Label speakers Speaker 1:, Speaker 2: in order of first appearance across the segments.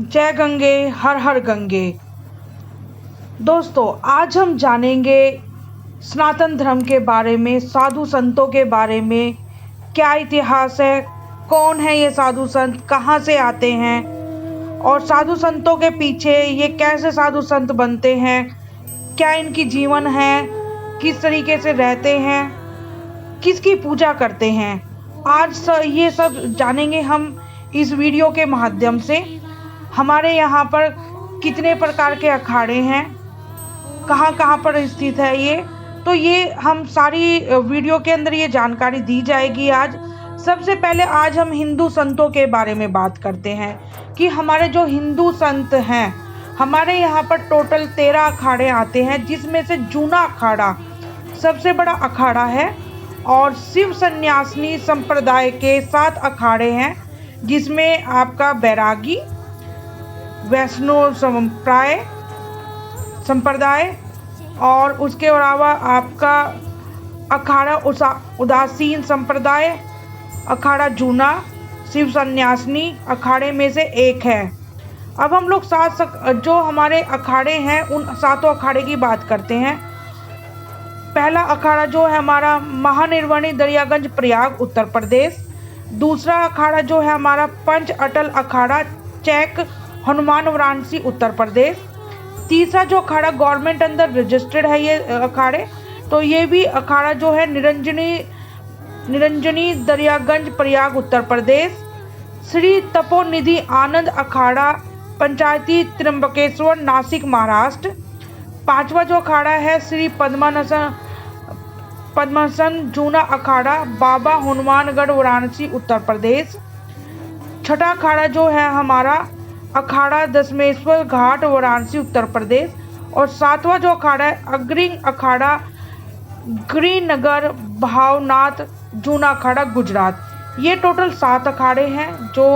Speaker 1: जय गंगे हर हर गंगे। दोस्तों, आज हम जानेंगे सनातन धर्म के बारे में, साधु संतों के बारे में। क्या इतिहास है, कौन है ये साधु संत, कहाँ से आते हैं और साधु संतों के पीछे ये कैसे साधु संत बनते हैं, क्या इनकी जीवन है, किस तरीके से रहते हैं, किसकी पूजा करते हैं। आज ये सब जानेंगे हम इस वीडियो के माध्यम से। हमारे यहाँ पर कितने प्रकार के अखाड़े हैं, कहाँ कहाँ पर स्थित है ये हम सारी वीडियो के अंदर ये जानकारी दी जाएगी। आज सबसे पहले आज हम हिंदू संतों के बारे में बात करते हैं कि हमारे जो हिंदू संत हैं, हमारे यहाँ पर टोटल 13 अखाड़े आते हैं, जिसमें से जूना अखाड़ा सबसे बड़ा अखाड़ा है और शिव सन्यासिनी संप्रदाय के 7 अखाड़े हैं, जिसमें आपका बैरागी, वैष्णव संप्रदाय और उसके अलावा आपका अखाड़ा उदासीन संप्रदाय, अखाड़ा जूना, शिव सन्यासिनी अखाड़े में से एक है। अब हम लोग जो हमारे अखाड़े हैं उन 7 अखाड़े की बात करते हैं। पहला अखाड़ा जो है हमारा महानिर्वाणी दरियागंज प्रयाग उत्तर प्रदेश। दूसरा अखाड़ा जो है हमारा पंच अटल अखाड़ा चैक हनुमान वाराणसी उत्तर प्रदेश। तीसरा जो अखाड़ा गवर्नमेंट अंदर रजिस्टर्ड है ये अखाड़े, तो ये भी अखाड़ा जो है निरंजनी दरियागंज प्रयाग उत्तर प्रदेश। श्री तपोनिधि आनंद अखाड़ा पंचायती त्र्यंबकेश्वर नासिक महाराष्ट्र। पांचवा जो अखाड़ा है श्री पद्मासन जूना अखाड़ा बाबा हनुमानगढ़ वाराणसी उत्तर प्रदेश। छठा अखाड़ा जो है हमारा अखाड़ा दशमेश्वर घाट वाराणसी उत्तर प्रदेश। और 7वां जो अखाड़ा है अग्रिंग अखाड़ा गिरिनगर भावनाथ जूना अखाड़ा गुजरात। ये टोटल 7 अखाड़े हैं जो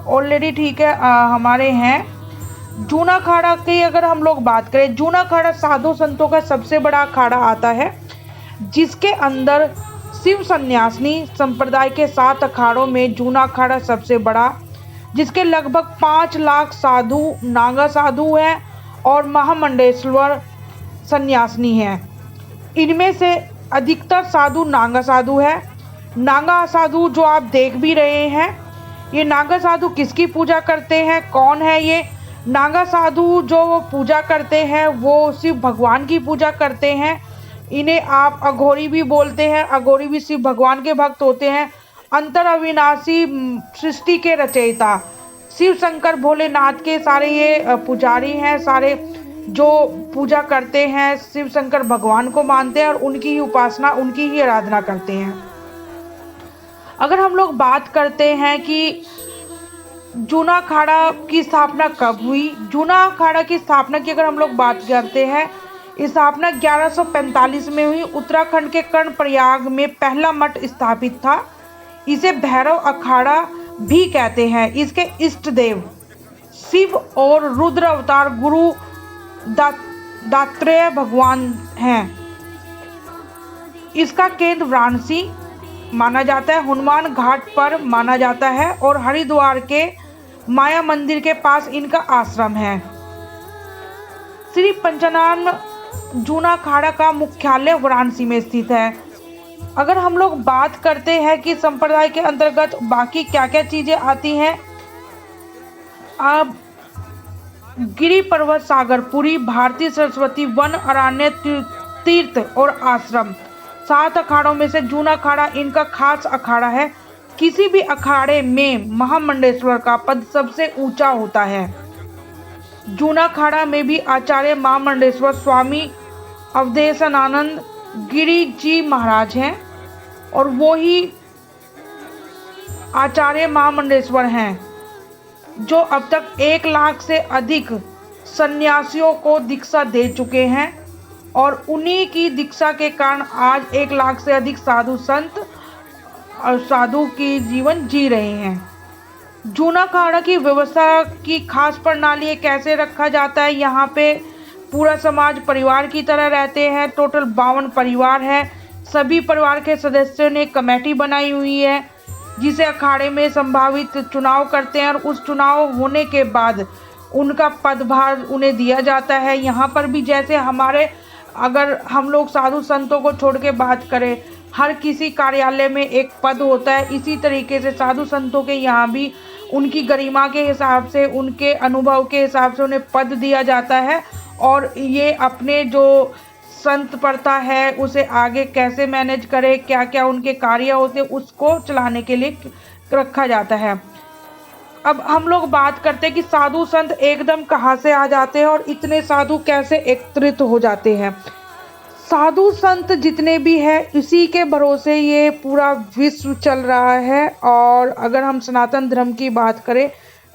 Speaker 1: ऑलरेडी ठीक है हमारे हैं। जूना अखाड़ा की अगर हम लोग बात करें, जूना अखाड़ा साधु संतों का सबसे बड़ा अखाड़ा आता है, जिसके अंदर शिव सन्यासिनी संप्रदाय के 7 अखाड़ों में जूना अखाड़ा सबसे बड़ा, जिसके लगभग 5 लाख साधु नागा साधु हैं और महामंडेश्वर सन्यासिनी हैं। इनमें से अधिकतर साधु नागा साधु है। नागा साधु जो आप देख भी रहे हैं, ये नागा साधु किसकी पूजा करते हैं, कौन है ये नागा साधु? जो वो पूजा करते हैं वो शिव भगवान की पूजा करते हैं। इन्हें आप अघोरी भी बोलते हैं। अघोरी भी शिव भगवान के भक्त होते हैं। अंतर अविनाशी सृष्टि के रचयिता शिव शंकर भोलेनाथ के सारे ये पुजारी हैं। सारे जो पूजा करते हैं शिव शंकर भगवान को मानते हैं और उनकी ही उपासना, उनकी ही आराधना करते हैं। अगर हम लोग बात करते हैं कि जूना अखाड़ा की स्थापना कब हुई, जूना अखाड़ा की स्थापना की अगर हम लोग बात करते हैं, स्थापना 1145 में हुई। उत्तराखंड के कर्णप्रयाग में पहला मठ स्थापित था। इसे भैरव अखाड़ा भी कहते हैं। इसके इष्ट देव शिव और रुद्र अवतार गुरु दत्तात्रेय भगवान हैं। इसका केंद्र वाराणसी माना जाता है, हनुमान घाट पर माना जाता है और हरिद्वार के माया मंदिर के पास इनका आश्रम है। श्री पंचनाम जूना अखाड़ा का मुख्यालय वाराणसी में स्थित है। अगर हम लोग बात करते हैं कि संप्रदाय के अंतर्गत बाकी क्या क्या चीजें आती हैं, अब गिरी पर्वत सागरपुरी भारतीय सरस्वती वन अरण्य तीर्थ और आश्रम 7 अखाड़ों में से जूना अखाड़ा इनका खास अखाड़ा है। किसी भी अखाड़े में महामंडेश्वर का पद सबसे ऊंचा होता है। जूना अखाड़ा में भी आचार्य महामंडेश्वर स्वामी अवधेशानंद गिरी जी महाराज हैं और वो ही आचार्य महामंडेश्वर हैं, जो अब तक 1 लाख से अधिक सन्यासियों को दीक्षा दे चुके हैं और उन्हीं की दीक्षा के कारण आज 1 लाख से अधिक साधु संत और साधु की जीवन जी रहे हैं। जूना अखाड़ा की व्यवस्था की खास प्रणाली कैसे रखा जाता है, यहाँ पे पूरा समाज परिवार की तरह रहते हैं। टोटल 52 परिवार है। सभी परिवार के सदस्यों ने कमेटी बनाई हुई है। जिसे अखाड़े में संभावित चुनाव करते हैं और उस चुनाव होने के बाद उनका पदभार उन्हें दिया जाता है। यहाँ पर भी जैसे हमारे, अगर हम लोग साधु संतों को छोड़ के बात करें, हर किसी कार्यालय में एक पद होता है, इसी तरीके से साधु संतों के यहाँ भी उनकी गरिमा के हिसाब से, उनके अनुभव के हिसाब से उन्हें पद दिया जाता है और ये अपने जो संत प्रथा है उसे आगे कैसे मैनेज करे, क्या क्या उनके कार्य होते हैं, उसको चलाने के लिए रखा जाता है। अब हम लोग बात करते हैं कि साधु संत एकदम कहाँ से आ जाते हैं और इतने साधु कैसे एकत्रित हो जाते हैं। साधु संत जितने भी हैं इसी के भरोसे ये पूरा विश्व चल रहा है। और अगर हम सनातन धर्म की बात करें,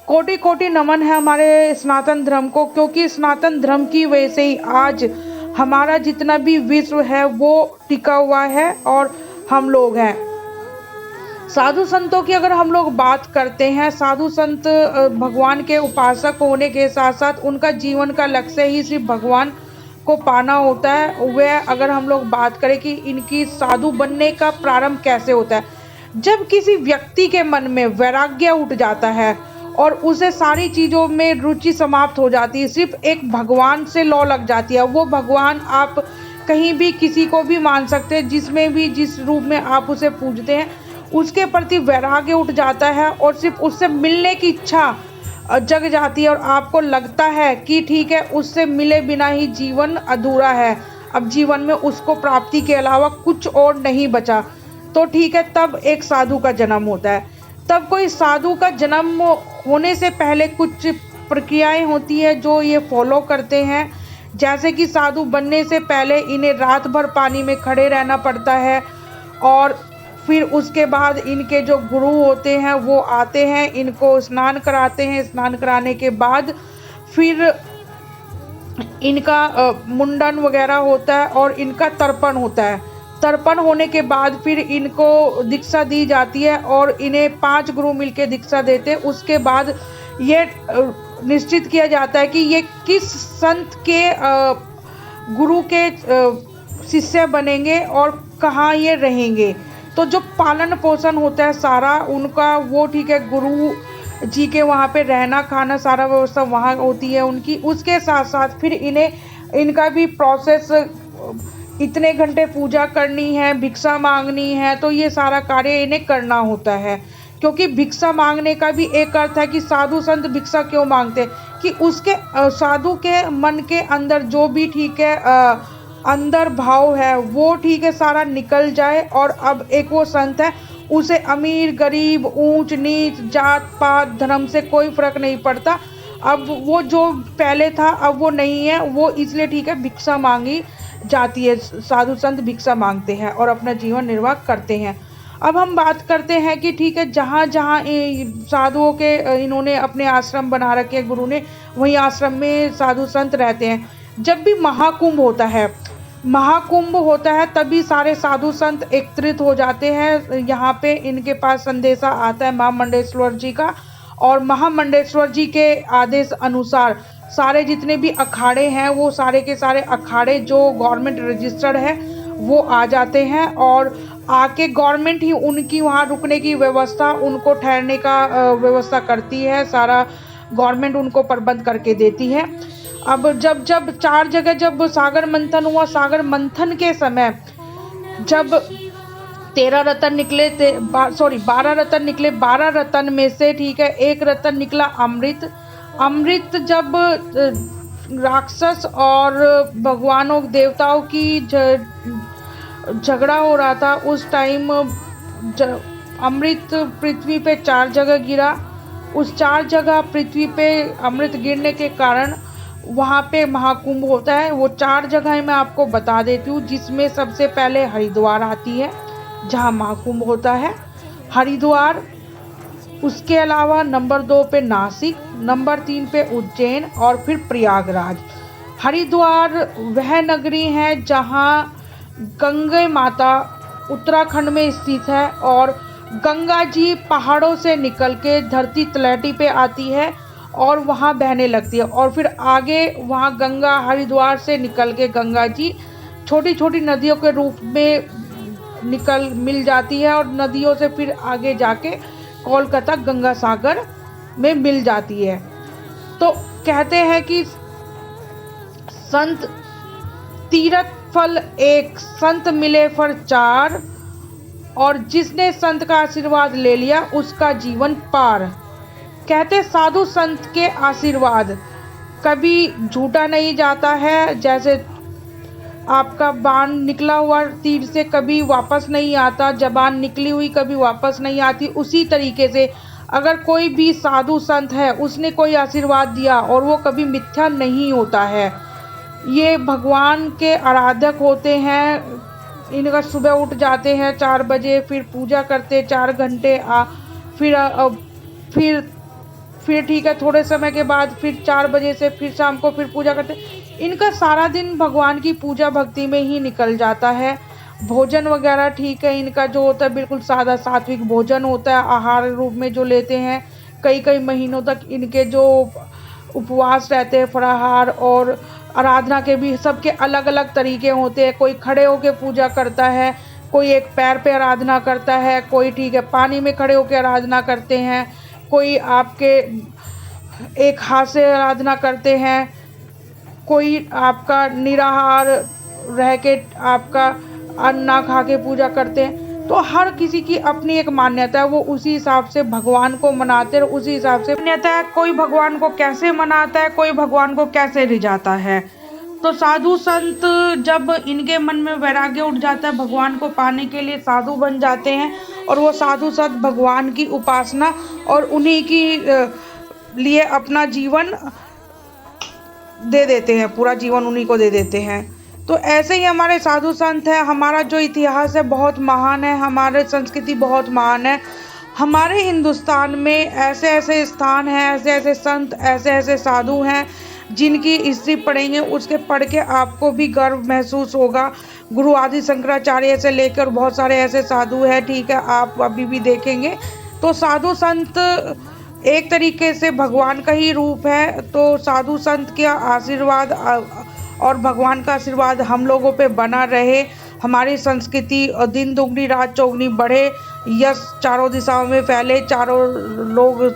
Speaker 1: कोटि कोटि नमन है हमारे सनातन धर्म को, क्योंकि सनातन धर्म की वजह से ही आज हमारा जितना भी विश्व है वो टिका हुआ है और हम लोग हैं। साधु संतों की अगर हम लोग बात करते हैं, साधु संत भगवान के उपासक होने के साथ साथ उनका जीवन का लक्ष्य ही सिर्फ भगवान को पाना होता है। वह अगर हम लोग बात करें कि इनकी साधु बनने का प्रारंभ कैसे होता है, जब किसी व्यक्ति के मन में वैराग्य उठ जाता है और उसे सारी चीज़ों में रुचि समाप्त हो जाती है, सिर्फ एक भगवान से लौ लग जाती है। वो भगवान आप कहीं भी किसी को भी मान सकते हैं, जिसमें भी जिस रूप में आप उसे पूजते हैं, उसके प्रति वैराग्य उठ जाता है और सिर्फ उससे मिलने की इच्छा जग जाती है और आपको लगता है कि ठीक है, उससे मिले बिना ही जीवन अधूरा है, अब जीवन में उसको प्राप्ति के अलावा कुछ और नहीं बचा। तो ठीक है, तब एक साधु का जन्म होता है। तब कोई साधु का जन्म होने से पहले कुछ प्रक्रियाएं होती है जो ये फॉलो करते हैं। जैसे कि साधु बनने से पहले इन्हें रात भर पानी में खड़े रहना पड़ता है और फिर उसके बाद इनके जो गुरु होते हैं वो आते हैं, इनको स्नान कराते हैं। स्नान कराने के बाद फिर इनका मुंडन वगैरह होता है और इनका तर्पण होता है। तर्पण होने के बाद फिर इनको दीक्षा दी जाती है और इन्हें 5 गुरु मिलके दीक्षा देते हैं। उसके बाद ये निश्चित किया जाता है कि ये किस संत के गुरु के शिष्य बनेंगे और कहाँ ये रहेंगे। तो जो पालन पोषण होता है सारा उनका, वो ठीक है, गुरु जी के वहाँ पे रहना खाना सारा व्यवस्था वहाँ होती है उनकी। उसके साथ साथ फिर इनका भी प्रोसेस, इतने घंटे पूजा करनी है, भिक्षा मांगनी है, तो ये सारा कार्य इन्हें करना होता है। क्योंकि भिक्षा मांगने का भी एक अर्थ है कि साधु संत भिक्षा क्यों मांगते हैं, कि उसके साधु के मन के अंदर जो भी ठीक है अंदर भाव है वो ठीक है सारा निकल जाए। और अब एक वो संत है, उसे अमीर गरीब ऊंच नीच जात पात धर्म से कोई फर्क नहीं पड़ता। अब वो जो पहले था अब वो नहीं है, वो इसलिए ठीक है भिक्षा मांगी जाती है। साधु संत भिक्षा मांगते हैं और अपना जीवन निर्वाह करते हैं। अब हम बात करते हैं कि ठीक है, जहाँ जहाँ साधुओं के इन्होंने अपने आश्रम बना रखे गुरु ने, वहीं आश्रम में साधु संत रहते हैं। जब भी महाकुंभ होता है तभी सारे साधु संत एकत्रित हो जाते हैं। यहाँ पे इनके पास संदेशा आता है महामंडलेश्वर जी का, और महामंडलेश्वर जी के आदेश अनुसार सारे जितने भी अखाड़े हैं वो सारे के सारे अखाड़े जो गवर्नमेंट रजिस्टर्ड है वो आ जाते हैं और आके गवर्नमेंट ही उनकी वहाँ रुकने की व्यवस्था, उनको ठहरने का व्यवस्था करती है। सारा गवर्नमेंट उनको प्रबंध करके देती है। अब जब 4 जगह जब सागर मंथन हुआ, सागर मंथन के समय जब 12 रत्न निकले, 12 रत्न में से ठीक है एक रत्न निकला अमृत। जब राक्षस और भगवानों देवताओं की झगड़ा हो रहा था, उस टाइम अमृत पृथ्वी पे 4 जगह गिरा। उस 4 जगह पृथ्वी पे अमृत गिरने के कारण वहाँ पे महाकुंभ होता है। वो 4 जगह मैं आपको बता देती हूँ, जिसमें सबसे पहले हरिद्वार आती है जहाँ महाकुंभ होता है, हरिद्वार। उसके अलावा नंबर 2 पे नासिक, नंबर 3 पे उज्जैन और फिर प्रयागराज। हरिद्वार वह नगरी है जहाँ गंगा माता उत्तराखंड में स्थित है और गंगा जी पहाड़ों से निकल के धरती तलहटी पे आती है और वहाँ बहने लगती है। और फिर आगे वहाँ गंगा हरिद्वार से निकल के गंगा जी छोटी छोटी नदियों के रूप में मिल जाती है और नदियों से फिर आगे जाके कोलकाता गंगा सागर में मिल जाती है। तो कहते हैं कि संत तीरथ फल एक, संत मिले फल चार, और जिसने संत का आशीर्वाद ले लिया उसका जीवन पार। कहते साधु संत के आशीर्वाद कभी झूठा नहीं जाता है। जैसे आपका बाण निकला हुआ तीर से कभी वापस नहीं आता, जबान निकली हुई कभी वापस नहीं आती, उसी तरीके से अगर कोई भी साधु संत है, उसने कोई आशीर्वाद दिया और वो कभी मिथ्या नहीं होता है। ये भगवान के आराधक होते हैं। इनका सुबह उठ जाते हैं 4 बजे, फिर पूजा करते 4 घंटे, फिर ठीक है, थोड़े समय के बाद फिर 4 बजे से फिर शाम को फिर पूजा करते। इनका सारा दिन भगवान की पूजा भक्ति में ही निकल जाता है। भोजन वगैरह ठीक है, इनका जो होता है बिल्कुल सादा सात्विक भोजन होता है, आहार रूप में जो लेते हैं। कई कई महीनों तक इनके जो उपवास रहते हैं, फलाहार और आराधना के भी सबके अलग अलग तरीके होते हैं। कोई खड़े होकर पूजा करता है, कोई एक पैर पे आराधना करता है, कोई ठीक है पानी में खड़े होकर आराधना करते हैं, कोई आपके एक हाथ से आराधना करते हैं, कोई आपका निराहार रह के आपका अन्न ना खा के पूजा करते हैं। तो हर किसी की अपनी एक मान्यता है, वो उसी हिसाब से भगवान को मनाते हैं, उसी हिसाब से मान्यता है। कोई भगवान को कैसे मनाता है, कोई भगवान को कैसे रिझाता है। तो साधु संत जब इनके मन में वैराग्य उठ जाता है, भगवान को पाने के लिए साधु बन जाते हैं, और वो साधु संत भगवान की उपासना और उन्हीं की लिए अपना जीवन दे देते हैं, पूरा जीवन उन्हीं को दे देते हैं। तो ऐसे ही हमारे साधु संत हैं। हमारा जो इतिहास है बहुत महान है, हमारे संस्कृति बहुत महान है। हमारे हिंदुस्तान में ऐसे ऐसे स्थान हैं, ऐसे ऐसे संत, ऐसे ऐसे साधु हैं जिनकी हिस्ट्री पढ़ेंगे, उसके पढ़ के आपको भी गर्व महसूस होगा। गुरु आदि शंकराचार्य से लेकर बहुत सारे ऐसे साधु हैं, ठीक है, आप अभी भी देखेंगे। तो साधु संत एक तरीके से भगवान का ही रूप है। तो साधु संत का आशीर्वाद और भगवान का आशीर्वाद हम लोगों पे बना रहे। हमारी संस्कृति दिन दुगनी रात चौगनी बढ़े, यश चारों दिशाओं में फैले, चारों लोग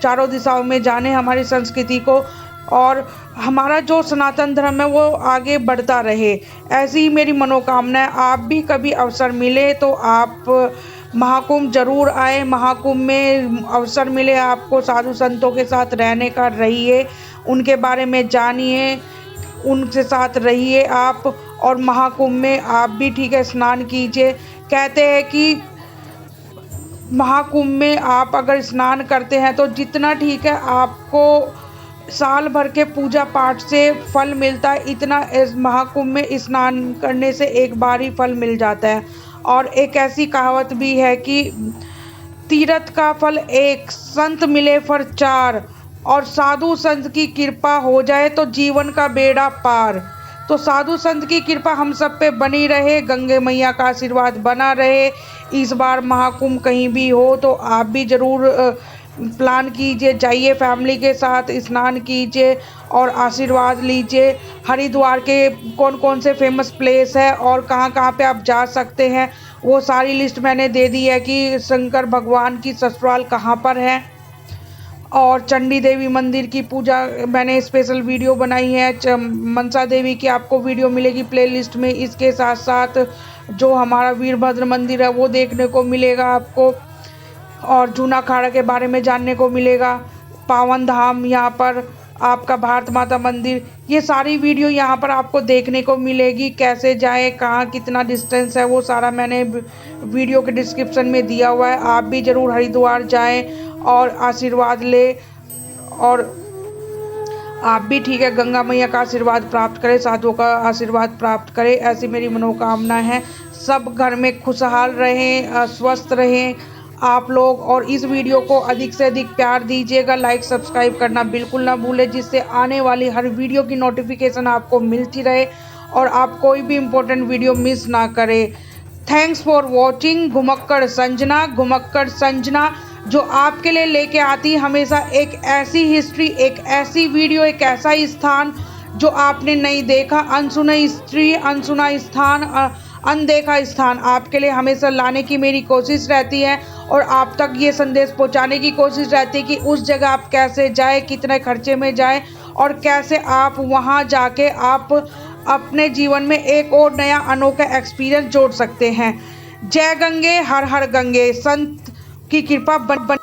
Speaker 1: चारों दिशाओं में जाने हमारी संस्कृति को, और हमारा जो सनातन धर्म है वो आगे बढ़ता रहे। ऐसी ही मेरी मनोकामना है। आप भी कभी अवसर मिले तो आप महाकुंभ जरूर आए। महाकुंभ में अवसर मिले आपको साधु संतों के साथ रहने का, रहिए, उनके बारे में जानिए, उनके साथ रहिए आप, और महाकुंभ में आप भी ठीक है स्नान कीजिए। कहते हैं कि महाकुंभ में आप अगर स्नान करते हैं तो जितना ठीक है आपको साल भर के पूजा पाठ से फल मिलता है, इतना इस महाकुंभ में स्नान करने से एक बार ही फल मिल जाता है। और एक ऐसी कहावत भी है कि तीरथ का फल एक, संत मिले फल चार, और साधु संत की कृपा हो जाए तो जीवन का बेड़ा पार। तो साधु संत की कृपा हम सब पे बनी रहे, गंगे मैया का आशीर्वाद बना रहे। इस बार महाकुंभ कहीं भी हो तो आप भी ज़रूर प्लान कीजिए, जाइए फैमिली के साथ, स्नान कीजिए और आशीर्वाद लीजिए। हरिद्वार के कौन कौन से फेमस प्लेस है और कहाँ कहाँ पे आप जा सकते हैं, वो सारी लिस्ट मैंने दे दी है कि शंकर भगवान की ससुराल कहाँ पर है। और चंडी देवी मंदिर की पूजा मैंने स्पेशल वीडियो बनाई है। मनसा देवी की आपको वीडियो मिलेगी प्लेलिस्ट में। इसके साथ साथ जो हमारा वीरभद्र मंदिर है वो देखने को मिलेगा आपको, और जूना अखाड़ा के बारे में जानने को मिलेगा। पावन धाम यहाँ पर आपका भारत माता मंदिर, ये सारी वीडियो यहाँ पर आपको देखने को मिलेगी। कैसे जाएं, कहाँ कितना डिस्टेंस है, वो सारा मैंने वीडियो के डिस्क्रिप्शन में दिया हुआ है। आप भी ज़रूर हरिद्वार जाएं और आशीर्वाद ले, और आप भी ठीक है गंगा मैया का आशीर्वाद प्राप्त करें, साधुओं का आशीर्वाद प्राप्त करें। ऐसी मेरी मनोकामना है। सब घर में खुशहाल रहें, स्वस्थ रहें आप लोग। और इस वीडियो को अधिक से अधिक प्यार दीजिएगा, लाइक सब्सक्राइब करना बिल्कुल ना भूलें, जिससे आने वाली हर वीडियो की नोटिफिकेशन आपको मिलती रहे और आप कोई भी इम्पोर्टेंट वीडियो मिस ना करें। Thanks for watching. घुमक्कड़ संजना जो आपके लिए लेके आती हमेशा एक ऐसी हिस्ट्री, एक ऐसी वीडियो, एक ऐसा स्थान जो आपने नहीं देखा, अनसुना हिस्ट्री, अनसुना स्थान, अनदेखा स्थान आपके लिए हमेशा लाने की मेरी कोशिश रहती है और आप तक ये संदेश पहुंचाने की कोशिश रहती है कि उस जगह आप कैसे जाए, कितने खर्चे में जाए और कैसे आप वहां जाके आप अपने जीवन में एक और नया अनोखा एक्सपीरियंस जोड़ सकते हैं। जय गंगे, हर हर गंगे। संत की कृपा बन